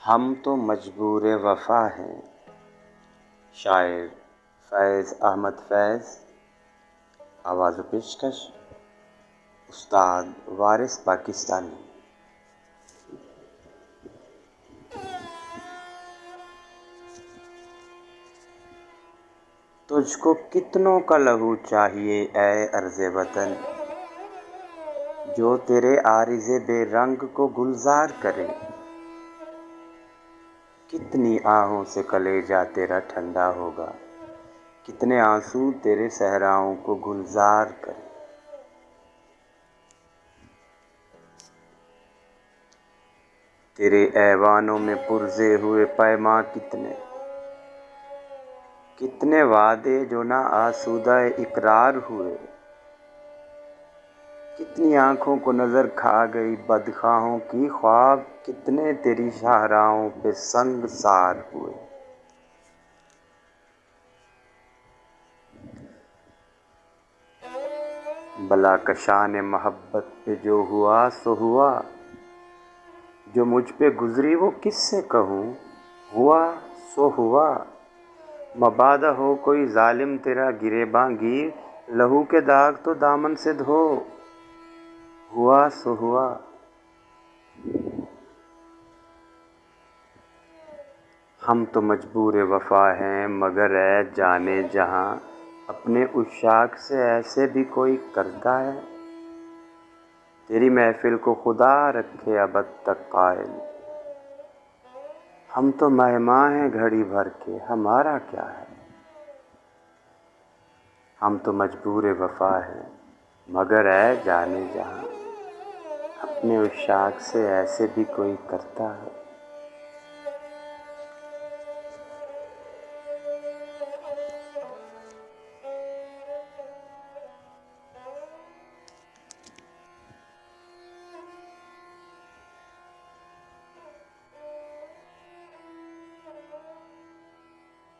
हम तो मजबूर वफ़ा हैं। शायर फैज़ अहमद फैज़। आवाज़ पेशकश उस्ताद वारिस पाकिस्तानी। तुझको कितनों का लहू चाहिए ऐ अर्ज़े वतन, जो तेरे आरिज़े बेरंग को गुलजार करे। कितनी आहों से कलेजा तेरा ठंडा होगा, कितने आंसू तेरे सहराओं को गुलजार करे। तेरे ऐवानों में पुरज़े हुए पैमां कितने वादे जो ना आसूदा इकरार हुए। कितनी आँखों को नज़र खा गई बदखाहों की ख्वाब, कितने तेरी शाहराहों पे संगसार हुए। बला कशान मोहब्बत पे जो हुआ सो हुआ, जो मुझ पे गुजरी वो किससे कहूँ, हुआ सो हुआ। मबादा हो कोई जालिम तेरा गिरेबां गिर, लहू के दाग तो दामन से धो, हुआ सो हुआ। हम तो मजबूर वफ़ा हैं मगर ऐ जाने जहाँ, अपने उशाक से ऐसे भी कोई करता है। तेरी महफिल को खुदा रखे अबद तक कायल, हम तो मेहमान हैं घड़ी भर के, हमारा क्या है। हम तो मजबूर वफ़ा हैं मगर ऐ जाने जहाँ, अपने उशाक से ऐसे भी कोई करता है।